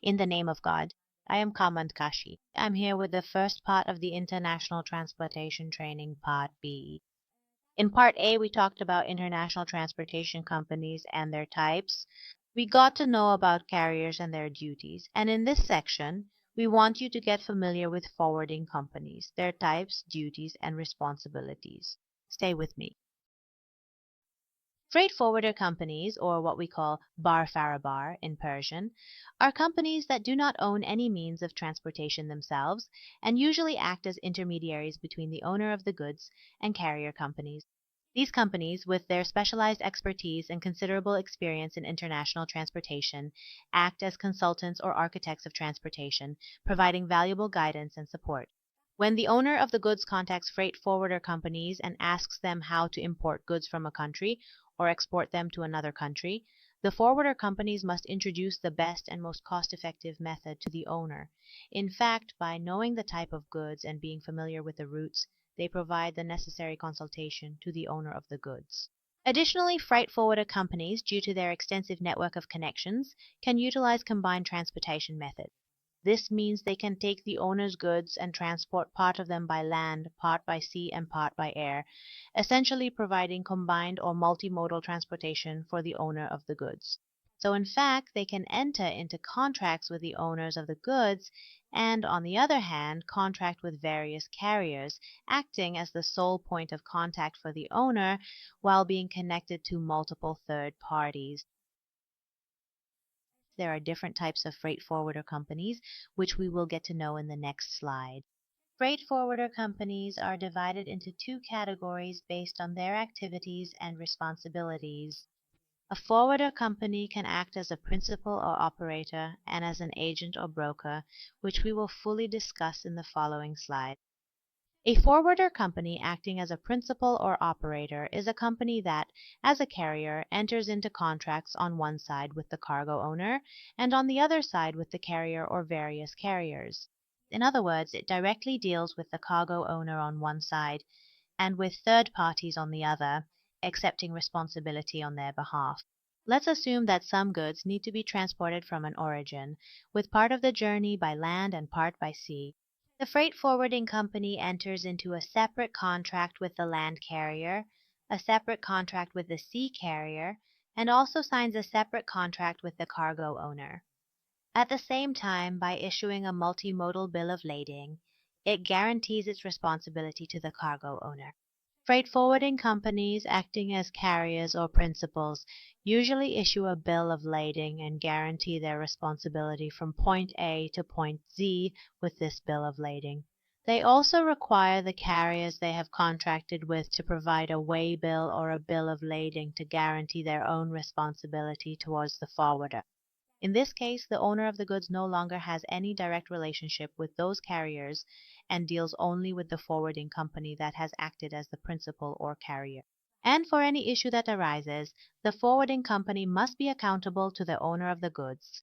In the name of God. I am Kamand Kashi. I'm here with the first part of the International Transportation Training, Part B. In Part A, we talked about international transportation companies and their types. We got to know about carriers and their duties. And in this section, we want you to get familiar with forwarding companies, their types, duties, and responsibilities. Stay with me. Freight forwarder companies, or what we call bar farabar in Persian, are companies that do not own any means of transportation themselves and usually act as intermediaries between the owner of the goods and carrier companies. These companies, with their specialized expertise and considerable experience in international transportation, act as consultants or architects of transportation, providing valuable guidance and support. When the owner of the goods contacts freight forwarder companies and asks them how to import goods from a country or export them to another country, the forwarder companies must introduce the best and most cost-effective method to the owner. In fact, by knowing the type of goods and being familiar with the routes, they provide the necessary consultation to the owner of the goods. Additionally, freight forwarder companies, due to their extensive network of connections, can utilize combined transportation methods. This means they can take the owner's goods and transport part of them by land, part by sea, and part by air, essentially providing combined or multimodal transportation for the owner of the goods. So in fact, they can enter into contracts with the owners of the goods and, on the other hand, contract with various carriers, acting as the sole point of contact for the owner while being connected to multiple third parties. There are different types of freight forwarder companies, which we will get to know in the next slide. Freight forwarder companies are divided into two categories based on their activities and responsibilities. A forwarder company can act as a principal or operator and as an agent or broker, which we will fully discuss in the following slide. A forwarder company acting as a principal or operator is a company that, as a carrier, enters into contracts on one side with the cargo owner and on the other side with the carrier or various carriers. In other words, it directly deals with the cargo owner on one side and with third parties on the other, accepting responsibility on their behalf. Let's assume that some goods need to be transported from an origin, with part of the journey by land and part by sea. The freight forwarding company enters into a separate contract with the land carrier, a separate contract with the sea carrier, and also signs a separate contract with the cargo owner. At the same time, by issuing a multimodal bill of lading, it guarantees its responsibility to the cargo owner. Freight forwarding companies, acting as carriers or principals, usually issue a bill of lading and guarantee their responsibility from point A to point Z with this bill of lading. They also require the carriers they have contracted with to provide a way bill or a bill of lading to guarantee their own responsibility towards the forwarder. In this case, the owner of the goods no longer has any direct relationship with those carriers and deals only with the forwarding company that has acted as the principal or carrier. And for any issue that arises, the forwarding company must be accountable to the owner of the goods.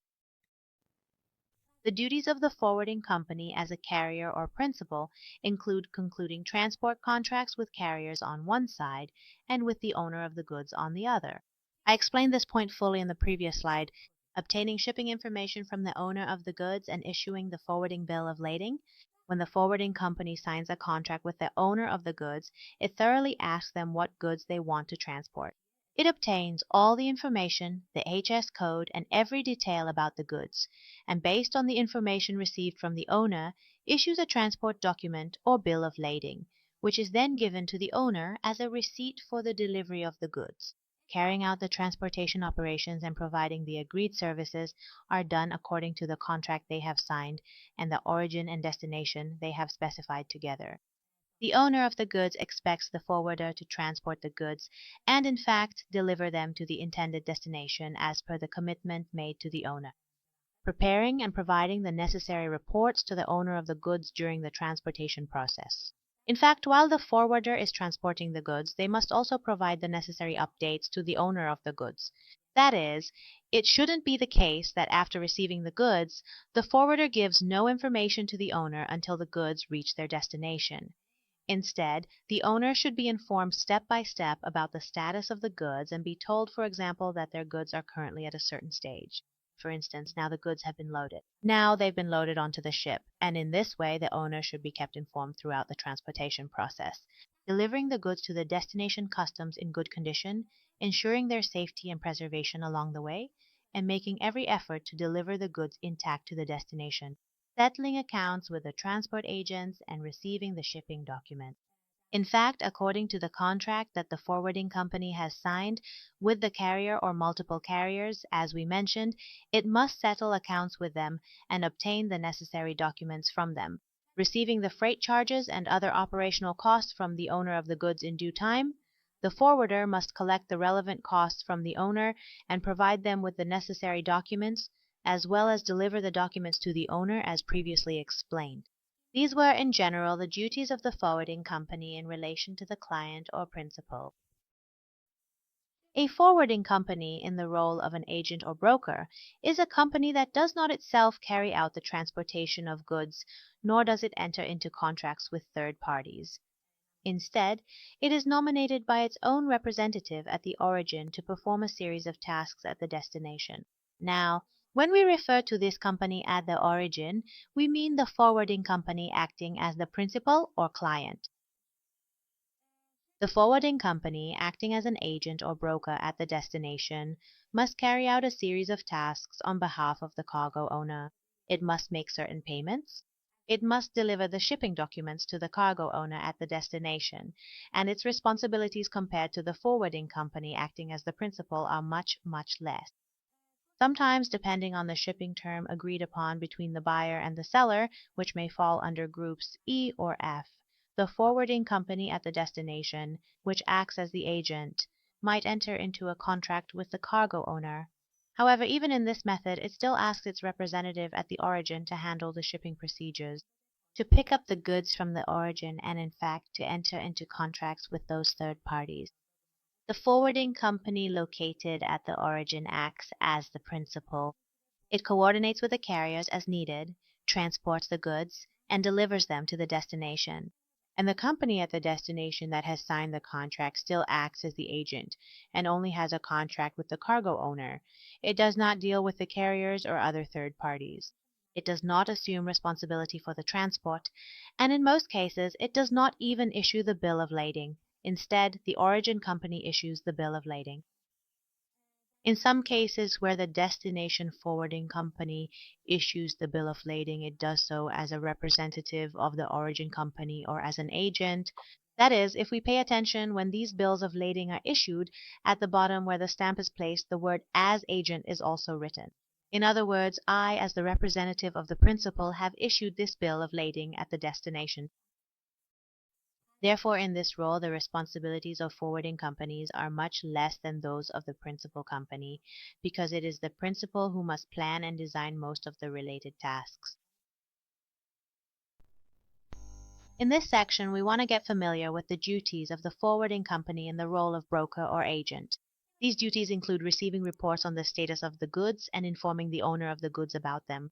The duties of the forwarding company as a carrier or principal include concluding transport contracts with carriers on one side and with the owner of the goods on the other. I explained this point fully in the previous slide. Obtaining shipping information from the owner of the goods and issuing the forwarding bill of lading. When the forwarding company signs a contract with the owner of the goods, it thoroughly asks them what goods they want to transport. It obtains all the information, the HS code, and every detail about the goods, and based on the information received from the owner, issues a transport document or bill of lading, which is then given to the owner as a receipt for the delivery of the goods. Carrying out the transportation operations and providing the agreed services are done according to the contract they have signed and the origin and destination they have specified together. The owner of the goods expects the forwarder to transport the goods and, in fact, deliver them to the intended destination as per the commitment made to the owner. Preparing and providing the necessary reports to the owner of the goods during the transportation process. In fact, while the forwarder is transporting the goods, they must also provide the necessary updates to the owner of the goods. That is, it shouldn't be the case that after receiving the goods, the forwarder gives no information to the owner until the goods reach their destination. Instead, the owner should be informed step by step about the status of the goods and be told, for example, that their goods are currently at a certain stage. for instance, now the goods have been loaded. Now they've been loaded onto the ship, and in this way the owner should be kept informed throughout the transportation process, delivering the goods to the destination customs in good condition, ensuring their safety and preservation along the way, and making every effort to deliver the goods intact to the destination, settling accounts with the transport agents, and receiving the shipping documents. In fact, according to the contract that the forwarding company has signed with the carrier or multiple carriers, as we mentioned, it must settle accounts with them and obtain the necessary documents from them, receiving the freight charges and other operational costs from the owner of the goods in due time. The forwarder must collect the relevant costs from the owner and provide them with the necessary documents, as well as deliver the documents to the owner as previously explained. These were in general the duties of the forwarding company in relation to the client or principal. A forwarding company in the role of an agent or broker is a company that does not itself carry out the transportation of goods, nor does it enter into contracts with third parties. Instead, it is nominated by its own representative at the origin to perform a series of tasks at the destination. Now, when we refer to this company at the origin, we mean the forwarding company acting as the principal or client. The forwarding company, acting as an agent or broker at the destination, must carry out a series of tasks on behalf of the cargo owner. It must make certain payments. It must deliver the shipping documents to the cargo owner at the destination, and its responsibilities compared to the forwarding company acting as the principal are much, much less. Sometimes, depending on the shipping term agreed upon between the buyer and the seller, which may fall under groups E or F, the forwarding company at the destination, which acts as the agent, might enter into a contract with the cargo owner. However, even in this method, it still asks its representative at the origin to handle the shipping procedures, to pick up the goods from the origin, and in fact to enter into contracts with those third parties. The forwarding company located at the origin acts as the principal. It coordinates with the carriers as needed, transports the goods, and delivers them to the destination. And the company at the destination that has signed the contract still acts as the agent and only has a contract with the cargo owner. It does not deal with the carriers or other third parties. It does not assume responsibility for the transport, and in most cases it does not even issue the bill of lading. Instead, the origin company issues the bill of lading. In some cases where the destination forwarding company issues the bill of lading, it does so as a representative of the origin company or as an agent. That is, if we pay attention when these bills of lading are issued, at the bottom where the stamp is placed, the word as agent is also written. In other words, I, as the representative of the principal, have issued this bill of lading at the destination. Therefore, in this role, the responsibilities of forwarding companies are much less than those of the principal company, because it is the principal who must plan and design most of the related tasks. In this section, we want to get familiar with the duties of the forwarding company in the role of broker or agent. These duties include receiving reports on the status of the goods and informing the owner of the goods about them.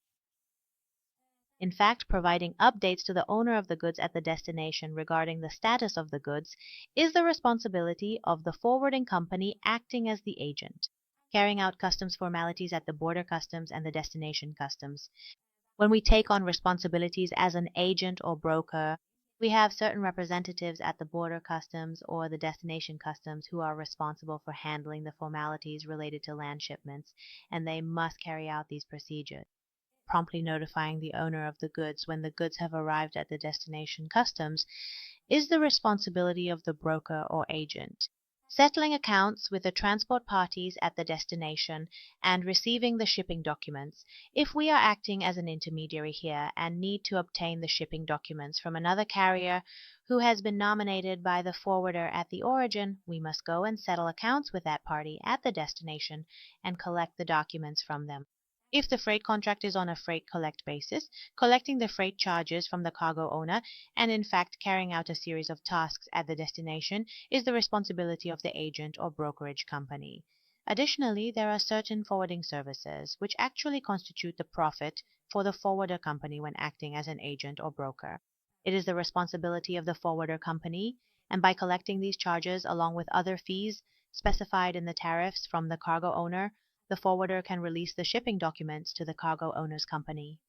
In fact, providing updates to the owner of the goods at the destination regarding the status of the goods is the responsibility of the forwarding company acting as the agent, carrying out customs formalities at the border customs and the destination customs. When we take on responsibilities as an agent or broker, we have certain representatives at the border customs or the destination customs who are responsible for handling the formalities related to land shipments, and they must carry out these procedures, promptly notifying the owner of the goods when the goods have arrived at the destination customs is the responsibility of the broker or agent. Settling accounts with the transport parties at the destination and receiving the shipping documents. If we are acting as an intermediary here and need to obtain the shipping documents from another carrier who has been nominated by the forwarder at the origin, we must go and settle accounts with that party at the destination and collect the documents from them. If the freight contract is on a freight collect basis, collecting the freight charges from the cargo owner and in fact carrying out a series of tasks at the destination is the responsibility of the agent or brokerage company. Additionally, there are certain forwarding services which actually constitute the profit for the forwarder company when acting as an agent or broker. It is the responsibility of the forwarder company, and by collecting these charges along with other fees specified in the tariffs from the cargo owner, the forwarder can release the shipping documents to the cargo owner's company.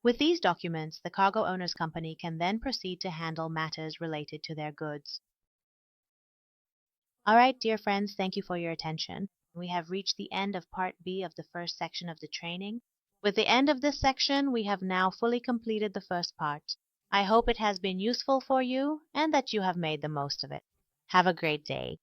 With these documents, the cargo owner's company can then proceed to handle matters related to their goods. All right, dear friends, thank you for your attention. We have reached the end of Part B of the first section of the training. With the end of this section, we have now fully completed the first part. I hope it has been useful for you and that you have made the most of it. Have a great day.